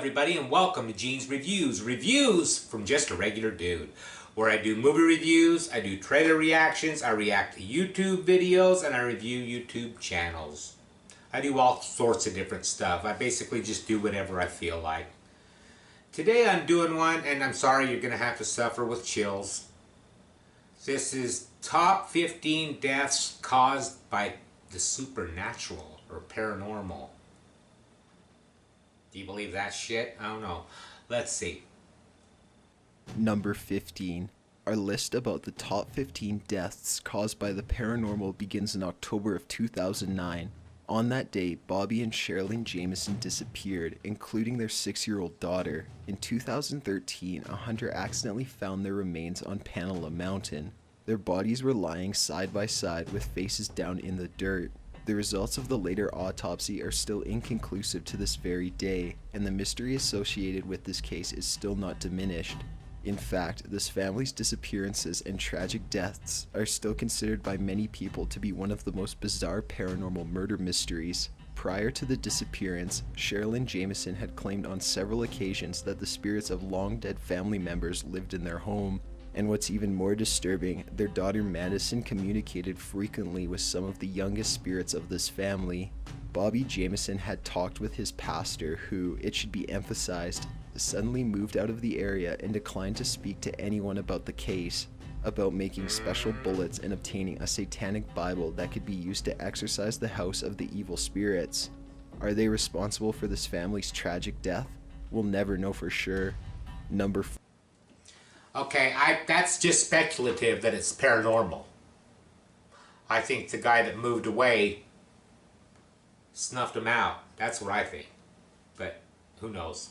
everybody, and welcome to Gene's Reviews. Reviews from just a regular dude, where I do movie reviews, I do trailer reactions, I react to YouTube videos, and I review YouTube channels. I do all sorts of different stuff. I basically just do whatever I feel like. Today I'm doing one, and I'm sorry you're going to have to suffer with chills. This is top 15 deaths caused by the supernatural or paranormal. Do you believe that shit? I don't know. Let's see. Number 15. Our list about the top 15 deaths caused by the paranormal begins in October of 2009. On that day, Bobby and Sherilyn Jameson disappeared, including their 6-year-old daughter. In 2013, a hunter accidentally found their remains on Panela Mountain. Their bodies were lying side by side with faces down in the dirt. The results of the later autopsy are still inconclusive to this very day, and the mystery associated with this case is still not diminished. In fact, this family's disappearances and tragic deaths are still considered by many people to be one of the most bizarre paranormal murder mysteries. Prior to the disappearance, Sherilyn Jameson had claimed on several occasions that the spirits of long-dead family members lived in their home. And what's even more disturbing, their daughter Madison communicated frequently with some of the youngest spirits of this family. Bobby Jameson had talked with his pastor, who, it should be emphasized, suddenly moved out of the area and declined to speak to anyone about the case, about making special bullets and obtaining a satanic Bible that could be used to exorcise the house of the evil spirits. Are they responsible for this family's tragic death? We'll never know for sure. Number 4. Okay, that's just speculative that it's paranormal. I think the guy that moved away snuffed him out. That's what I think. But who knows?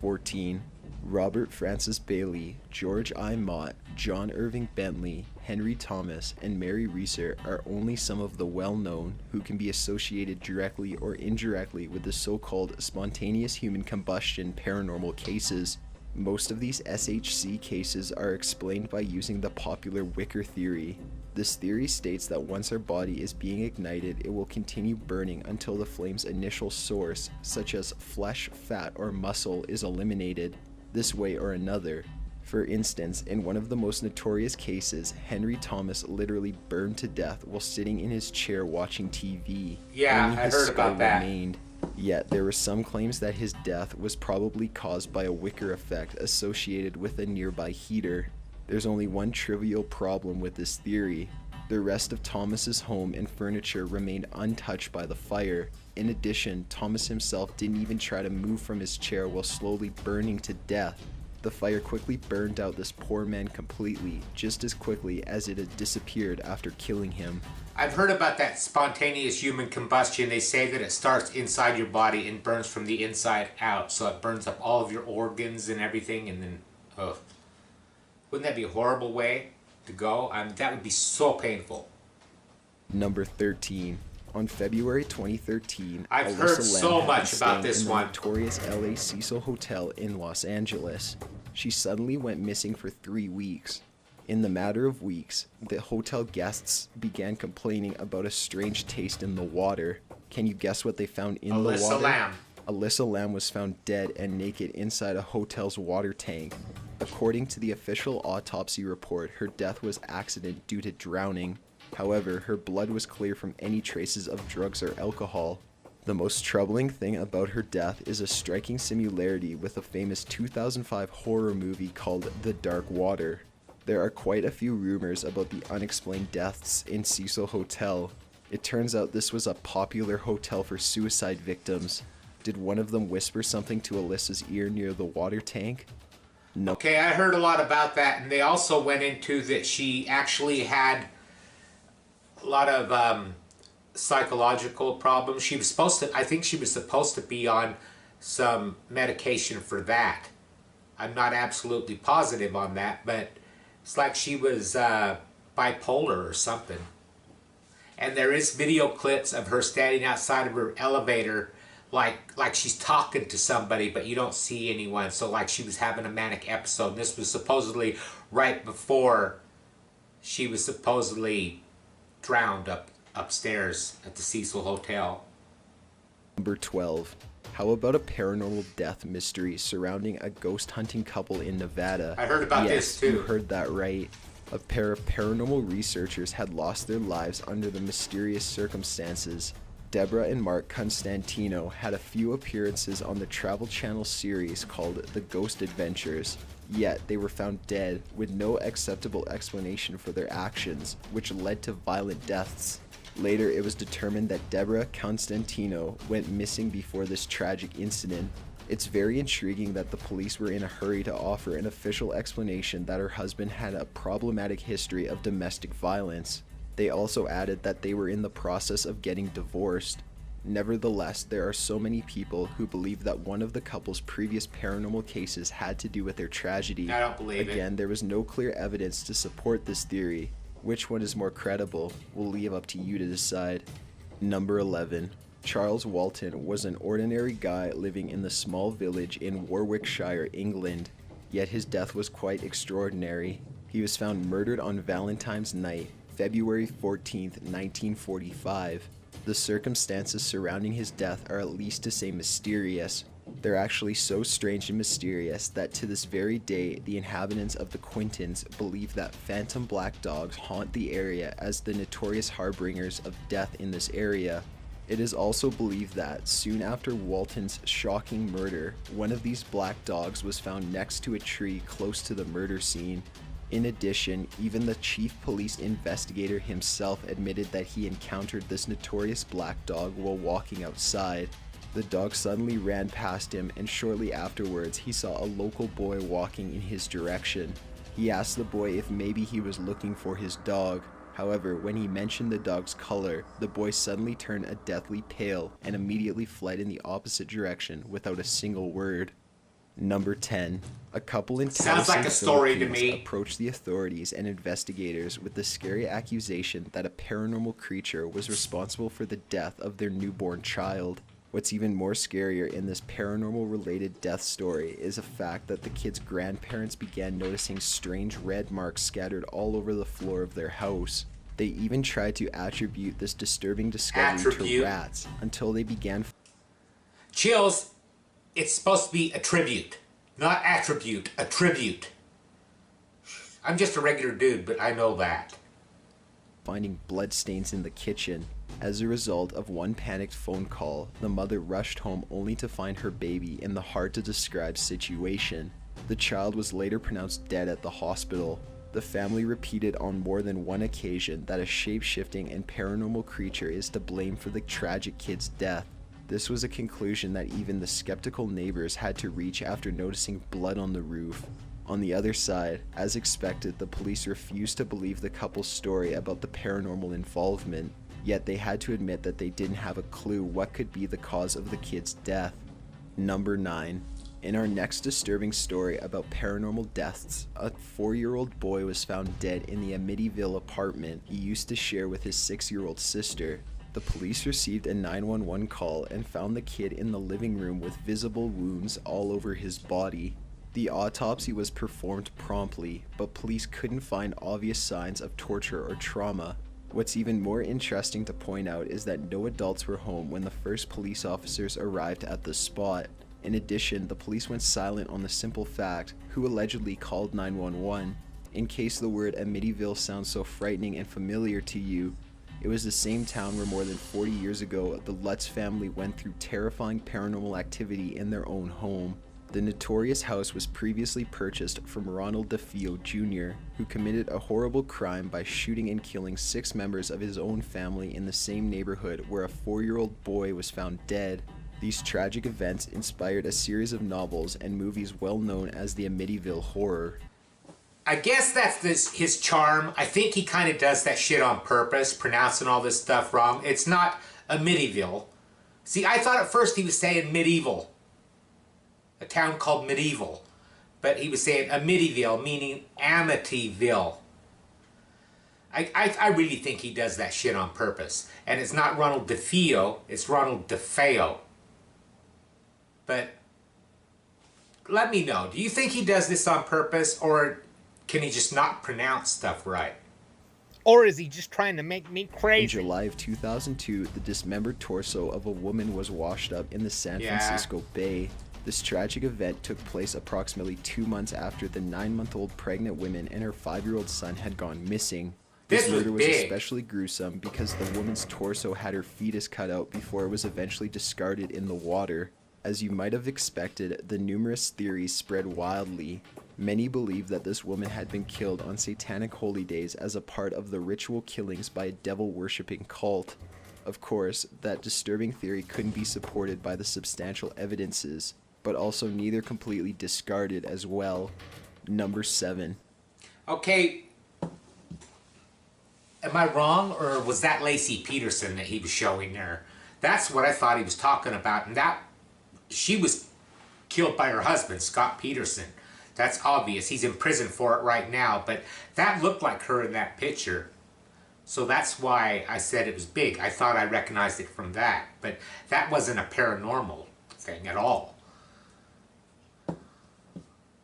14. Robert Francis Bailey, George I. Mott, John Irving Bentley, Henry Thomas, and Mary Reeser are only some of the well-known who can be associated directly or indirectly with the so-called spontaneous human combustion paranormal cases. Most of these SHC cases are explained by using the popular Wicker theory. This theory states that once our body is being ignited, it will continue burning until the flame's initial source, such as flesh, fat, or muscle, is eliminated, this way or another. For instance, in one of the most notorious cases, Henry Thomas literally burned to death while sitting in his chair watching TV. Yeah, Only I his heard skull about that. remained. Yet there were some claims that his death was probably caused by a Wicker effect associated with a nearby heater. There's only one trivial problem with this theory. The rest of Thomas's home and furniture remained untouched by the fire. In addition, Thomas himself didn't even try to move from his chair while slowly burning to death. The fire quickly burned out this poor man completely, just as quickly as it had disappeared after killing him. I've heard about that spontaneous human combustion. They say that it starts inside your body and burns from the inside out. So it burns up all of your organs and everything, and then, ugh. Wouldn't that be a horrible way to go? That would be so painful. Number 13. On February 2013, I've Alyssa heard Lam so had much been about staying this in the one. notorious LA Cecil Hotel in Los Angeles. She suddenly went missing for 3 weeks. In the matter of weeks, the hotel guests began complaining about a strange taste in the water. Can you guess what they found in the water? Alyssa Lam. Alyssa Lam was found dead and naked inside a hotel's water tank. According to the official autopsy report, her death was accident due to drowning. However, her blood was clear from any traces of drugs or alcohol. The most troubling thing about her death is a striking similarity with a famous 2005 horror movie called The Dark Water. There are quite a few rumors about the unexplained deaths in Cecil Hotel. It turns out this was a popular hotel for suicide victims. Did one of them whisper something to Alyssa's ear near the water tank? No. Okay, I heard a lot about that, and they also went into that she actually had a lot of psychological problems. She was supposed to, I think she was supposed to be on some medication for that. I'm not absolutely positive on that, but it's like she was bipolar or something. And there is video clips of her standing outside of her elevator like she's talking to somebody, but you don't see anyone. So like she was having a manic episode. And this was supposedly right before she was supposedly drowned upstairs at the Cecil Hotel. Number 12. How about a paranormal death mystery surrounding a ghost hunting couple in Nevada? I heard about this too. You heard that right. A pair of paranormal researchers had lost their lives under the mysterious circumstances. Deborah and Mark Constantino had a few appearances on the Travel Channel series called The Ghost Adventures, yet they were found dead with no acceptable explanation for their actions, which led to violent deaths. Later, it was determined that Deborah Constantino went missing before this tragic incident. It's very intriguing that the police were in a hurry to offer an official explanation that her husband had a problematic history of domestic violence. They also added that they were in the process of getting divorced. Nevertheless, there are so many people who believe that one of the couple's previous paranormal cases had to do with their tragedy. I don't believe it. Again, there was no clear evidence to support this theory. Which one is more credible? We'll leave up to you to decide. Number 11. Charles Walton was an ordinary guy living in the small village in Warwickshire, England. Yet his death was quite extraordinary. He was found murdered on Valentine's night, February 14th, 1945. The circumstances surrounding his death are at least to say mysterious. They're actually so strange and mysterious that to this very day, the inhabitants of the Quintons believe that phantom black dogs haunt the area as the notorious harbingers of death in this area. It is also believed that, soon after Walton's shocking murder, one of these black dogs was found next to a tree close to the murder scene. In addition, even the chief police investigator himself admitted that he encountered this notorious black dog while walking outside. The dog suddenly ran past him, and shortly afterwards he saw a local boy walking in his direction. He asked the boy if maybe he was looking for his dog. However, when he mentioned the dog's color, the boy suddenly turned a deathly pale and immediately fled in the opposite direction without a single word. Number 10. A couple in Sounds like a story to Philippines me. approached the authorities and investigators with the scary accusation that a paranormal creature was responsible for the death of their newborn child. What's even more scarier in this paranormal-related death story is the fact that the kid's grandparents began noticing strange red marks scattered all over the floor of their house. They even tried to attribute this disturbing discovery to rats until they began... Chills, it's supposed to be attribute, not attribute, attribute. I'm just a regular dude, but I know that. finding bloodstains in the kitchen. As a result of one panicked phone call, the mother rushed home only to find her baby in the hard-to-describe situation. The child was later pronounced dead at the hospital. The family repeated on more than one occasion that a shape-shifting and paranormal creature is to blame for the tragic kid's death. This was a conclusion that even the skeptical neighbors had to reach after noticing blood on the roof. On the other side, as expected, the police refused to believe the couple's story about the paranormal involvement, yet they had to admit that they didn't have a clue what could be the cause of the kid's death. Number 9. In our next disturbing story about paranormal deaths, a 4-year-old boy was found dead in the Amityville apartment he used to share with his 6-year-old sister. The police received a 911 call and found the kid in the living room with visible wounds all over his body. The autopsy was performed promptly, but police couldn't find obvious signs of torture or trauma. What's even more interesting to point out is that no adults were home when the first police officers arrived at the spot. In addition, the police went silent on the simple fact who allegedly called 911. In case the word Amityville sounds so frightening and familiar to you, it was the same town where more than 40 years ago the Lutz family went through terrifying paranormal activity in their own home. The notorious house was previously purchased from Ronald DeFeo Jr., who committed a horrible crime by shooting and killing 6 members of his own family in the same neighborhood where a 4-year-old boy was found dead. These tragic events inspired a series of novels and movies well known as the Amityville Horror. I guess that's his charm. I think he kind of does that shit on purpose, pronouncing all this stuff wrong. It's not Amityville. See, I thought at first he was saying medieval. A town called Medieval. But he was saying Amityville, meaning Amityville. I really think he does that shit on purpose. And it's not Ronald DeFeo, it's Ronald DeFeo. But let me know, do you think he does this on purpose, or can he just not pronounce stuff right? Or is he just trying to make me In crazy? July of 2002, the dismembered torso of a woman was washed up in the San Yeah. Francisco Bay. This tragic event took place approximately 2 months after the 9-month-old pregnant woman and her 5-year-old son had gone missing. This This was murder was big. especially gruesome because the woman's torso had her fetus cut out before it was eventually discarded in the water. As you might have expected, the numerous theories spread wildly. Many believe that this woman had been killed on satanic holy days as a part of the ritual killings by a devil-worshipping cult. Of course, that disturbing theory couldn't be supported by the substantial evidences, but also neither completely discarded as well. Number 7. Okay, am I wrong, or was that Lacey Peterson that he was showing there? That's what I thought he was talking about, and that she was killed by her husband, Scott Peterson. That's obvious. He's in prison for it right now, but that looked like her in that picture. So that's why I said it was big. I thought I recognized it from that, but that wasn't a paranormal thing at all.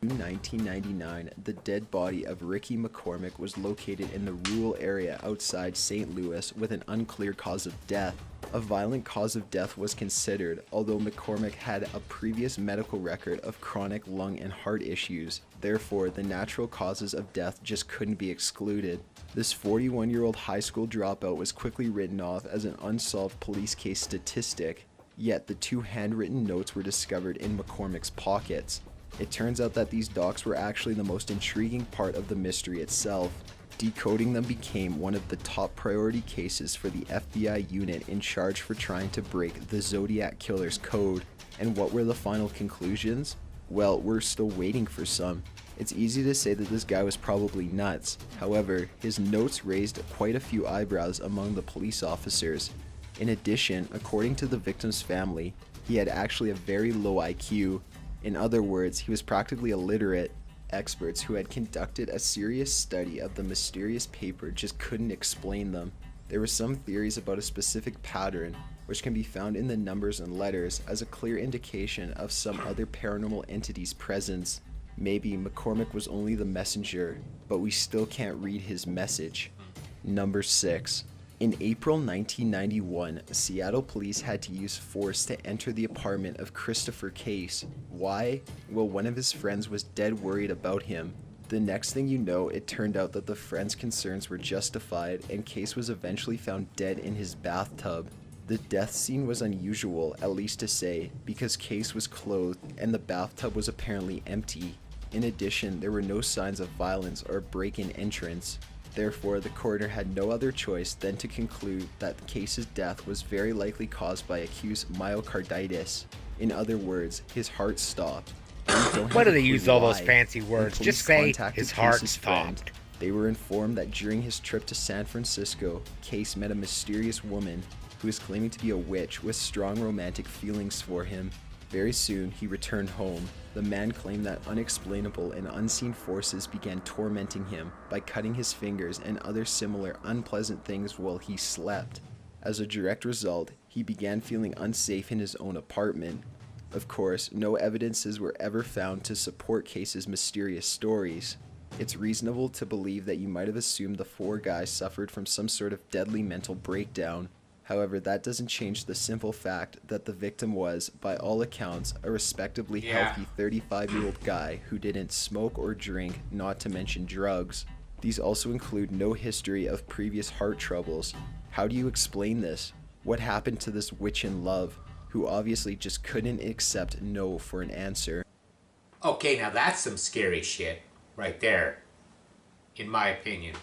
In 1999, the dead body of Ricky McCormick was located in the rural area outside St. Louis with an unclear cause of death. A violent cause of death was considered, although McCormick had a previous medical record of chronic lung and heart issues. Therefore, the natural causes of death just couldn't be excluded. This 41-year-old high school dropout was quickly written off as an unsolved police case statistic, yet the 2 handwritten notes were discovered in McCormick's pockets. It turns out that these docs were actually the most intriguing part of the mystery itself. Decoding them became one of the top priority cases for the FBI unit in charge for trying to break the Zodiac Killer's code. And what were the final conclusions? Well, we're still waiting for some. It's easy to say that this guy was probably nuts. However, his notes raised quite a few eyebrows among the police officers. In addition, according to the victim's family, he had actually a very low IQ. In other words, he was practically illiterate. Experts who had conducted a serious study of the mysterious paper just couldn't explain them. There were some theories about a specific pattern, which can be found in the numbers and letters as a clear indication of some other paranormal entity's presence. Maybe McCormick was only the messenger, but we still can't read his message. Number 6. In April 1991, Seattle police had to use force to enter the apartment of Christopher Case. Why? Well, one of his friends was dead worried about him. The next thing you know, it turned out that the friend's concerns were justified, and Case was eventually found dead in his bathtub. The death scene was unusual, at least to say, because Case was clothed and the bathtub was apparently empty. In addition, there were no signs of violence or break-in entrance. Therefore, the coroner had no other choice than to conclude that Case's death was very likely caused by acute myocarditis. In other words, his heart stopped. Why do they use all those fancy When words? police Just say contacted his heart Case's friend, stopped. They were informed that during his trip to San Francisco, Case met a mysterious woman who was claiming to be a witch with strong romantic feelings for him. Very soon, he returned home. The man claimed that unexplainable and unseen forces began tormenting him by cutting his fingers and other similar unpleasant things while he slept. As a direct result, he began feeling unsafe in his own apartment. Of course, no evidences were ever found to support Case's mysterious stories. It's reasonable to believe that you might have assumed the 4 guys suffered from some sort of deadly mental breakdown. However, that doesn't change the simple fact that the victim was, by all accounts, a respectably healthy 35-year-old guy who didn't smoke or drink, not to mention drugs. These also include no history of previous heart troubles. How do you explain this? What happened to this witch in love, who obviously just couldn't accept no for an answer? Okay, now that's some scary shit right there, in my opinion.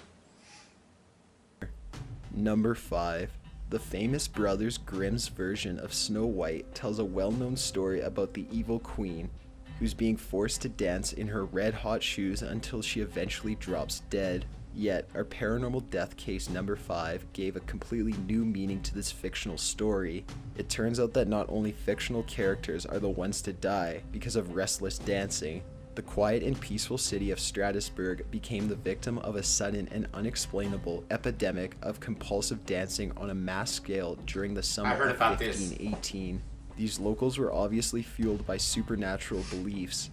Number 5. The famous Brothers Grimm's version of Snow White tells a well-known story about the evil queen, who's being forced to dance in her red-hot shoes until she eventually drops dead. Yet, our paranormal death case number 5 gave a completely new meaning to this fictional story. It turns out that not only fictional characters are the ones to die because of restless dancing. The quiet and peaceful city of Stratusburg became the victim of a sudden and unexplainable epidemic of compulsive dancing on a mass scale during the summer of 1518. These locals were obviously fueled by supernatural beliefs.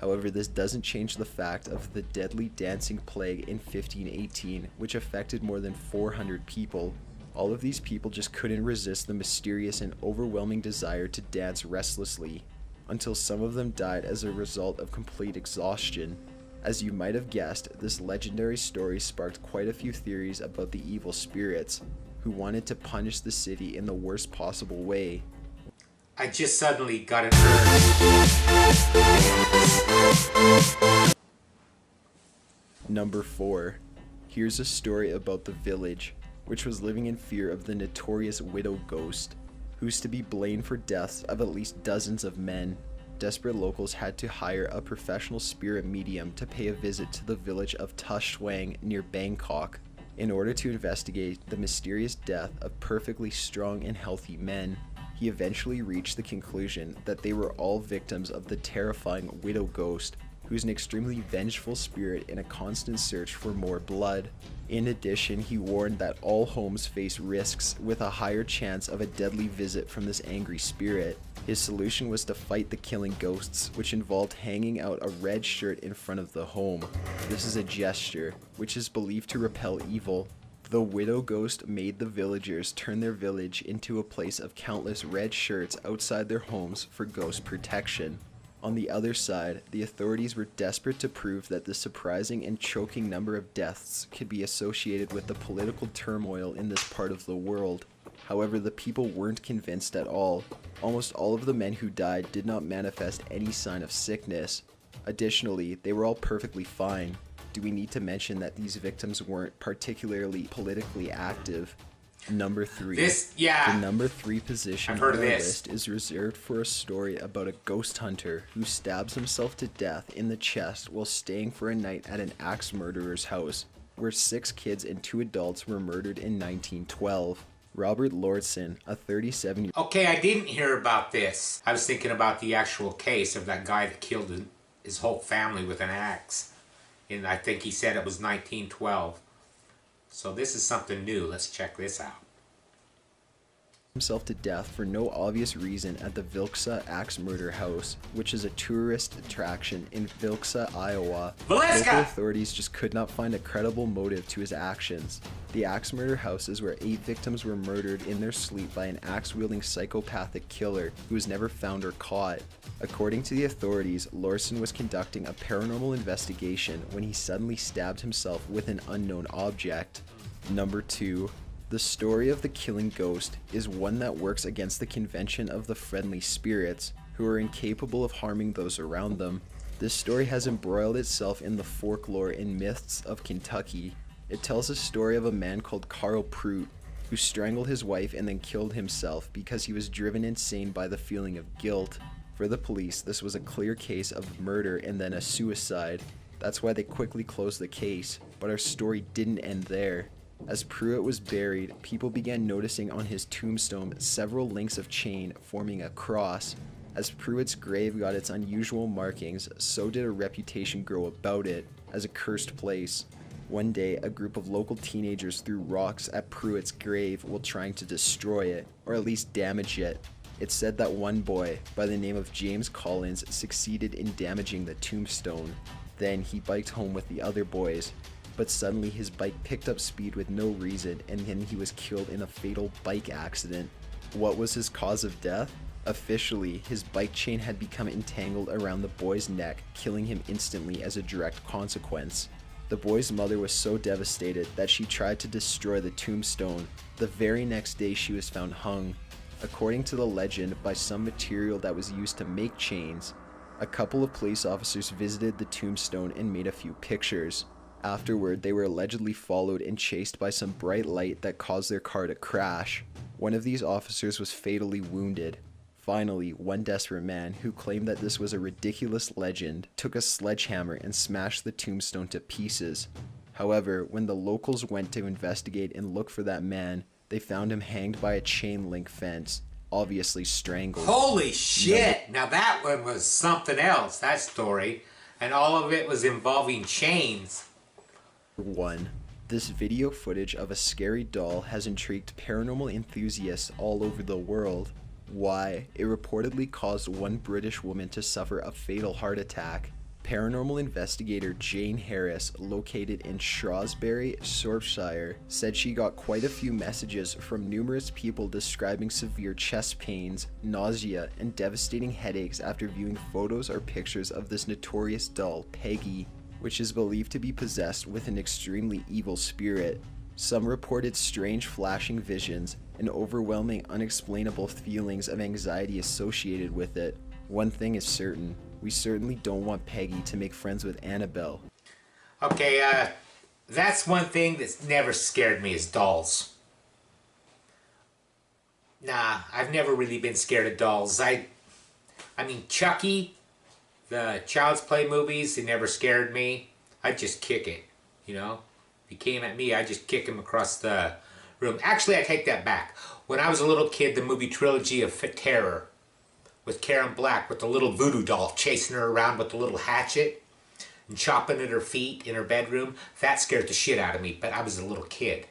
However, this doesn't change the fact of the deadly dancing plague in 1518, which affected more than 400 people. All of these people just couldn't resist the mysterious and overwhelming desire to dance restlessly, until some of them died as a result of complete exhaustion. As you might have guessed, this legendary story sparked quite a few theories about the evil spirits, who wanted to punish the city in the worst possible way. I just suddenly got an urge. Number 4. Here's a story about the village, which was living in fear of the notorious widow ghost, who's to be blamed for deaths of at least dozens of men. Desperate locals had to hire a professional spirit medium to pay a visit to the village of Ta Swang near Bangkok in order to investigate the mysterious death of perfectly strong and healthy men. He eventually reached the conclusion that they were all victims of the terrifying widow ghost, who's an extremely vengeful spirit in a constant search for more blood. In addition, he warned that all homes face risks with a higher chance of a deadly visit from this angry spirit. His solution was to fight the killing ghosts, which involved hanging out a red shirt in front of the home. This is a gesture, which is believed to repel evil. The widow ghost made the villagers turn their village into a place of countless red shirts outside their homes for ghost protection. On the other side, the authorities were desperate to prove that the surprising and choking number of deaths could be associated with the political turmoil in this part of the world. However, the people weren't convinced at all. Almost all of the men who died did not manifest any sign of sickness. Additionally, they were all perfectly fine. Do we need to mention that these victims weren't particularly politically active? Number 3. The number 3 position on our list is reserved for a story about a ghost hunter who stabs himself to death in the chest while staying for a night at an axe murderer's house, where 6 kids and 2 adults were murdered in 1912. Robert Lordson, a 37-year-old... Okay, I didn't hear about this. I was thinking about the actual case of that guy that killed his whole family with an axe. And I think he said it was 1912. So this is something new. Let's check this out. Himself to death for no obvious reason at the Vilksa Axe Murder House, which is a tourist attraction in Vilksa, Iowa. Local authorities just could not find a credible motive to his actions. The Axe Murder House is where 8 victims were murdered in their sleep by an axe-wielding psychopathic killer who was never found or caught. According to the authorities, Lorson was conducting a paranormal investigation when he suddenly stabbed himself with an unknown object. Number 2. The story of the killing ghost is one that works against the convention of the friendly spirits, who are incapable of harming those around them. This story has embroiled itself in the folklore and myths of Kentucky. It tells a story of a man called Karl Pruitt, who strangled his wife and then killed himself because he was driven insane by the feeling of guilt. For the police, this was a clear case of murder and then a suicide. That's why they quickly closed the case, but our story didn't end there. As Pruitt was buried, people began noticing on his tombstone several links of chain forming a cross. As Pruitt's grave got its unusual markings, so did a reputation grow about it as a cursed place. One day, a group of local teenagers threw rocks at Pruitt's grave while trying to destroy it, or at least damage it. It's said that one boy, by the name of James Collins, succeeded in damaging the tombstone. Then he biked home with the other boys, but suddenly his bike picked up speed with no reason, and then he was killed in a fatal bike accident. What was his cause of death? Officially, his bike chain had become entangled around the boy's neck, killing him instantly as a direct consequence. The boy's mother was so devastated that she tried to destroy the tombstone. The very next day she was found hung, according to the legend, by some material that was used to make chains. A couple of police officers visited the tombstone and made a few pictures. Afterward, they were allegedly followed and chased by some bright light that caused their car to crash. One of these officers was fatally wounded. Finally, one desperate man, who claimed that this was a ridiculous legend, took a sledgehammer and smashed the tombstone to pieces. However, when the locals went to investigate and look for that man, they found him hanged by a chain link fence, obviously strangled. Holy shit! Now that one was something else, that story. And all of it was involving chains. 1. This video footage of a scary doll has intrigued paranormal enthusiasts all over the world. Why? It reportedly caused one British woman to suffer a fatal heart attack. Paranormal investigator Jane Harris, located in Shrewsbury, Shropshire, said she got quite a few messages from numerous people describing severe chest pains, nausea, and devastating headaches after viewing photos or pictures of this notorious doll, Peggy, which is believed to be possessed with an extremely evil spirit. Some reported strange flashing visions and overwhelming unexplainable feelings of anxiety associated with it. One thing is certain. We certainly don't want Peggy to make friends with Annabelle. Okay, that's one thing that's never scared me is dolls. Nah, I've never really been scared of dolls. I mean, Chucky, the Child's Play movies, they never scared me. I'd just kick it, you know? If he came at me, I'd just kick him across the room. Actually, I take that back. When I was a little kid, the movie Trilogy of Terror, with Karen Black with the little voodoo doll chasing her around with the little hatchet and chopping at her feet in her bedroom. That scared the shit out of me, but I was a little kid.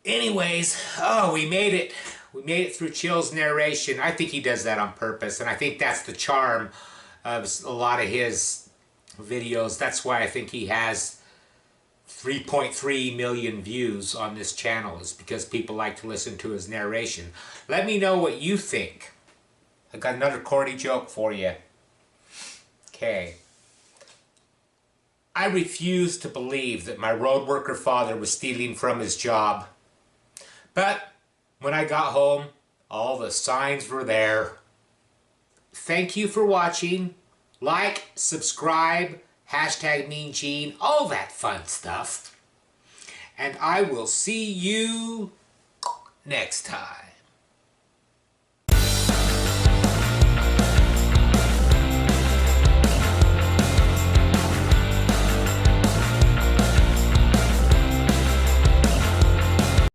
Anyways, oh, we made it. We made it through Chill's narration. I think he does that on purpose, and I think that's the charm of a lot of his videos. That's why I think he has 3.3 million views on this channel, is because people like to listen to his narration. Let me know what you think. I got another corny joke for you. Okay. I refuse to believe that my road worker father was stealing from his job. But when I got home, all the signs were there. Thank you for watching. Like, subscribe, hashtag Mean Gene, all that fun stuff. And I will see you next time.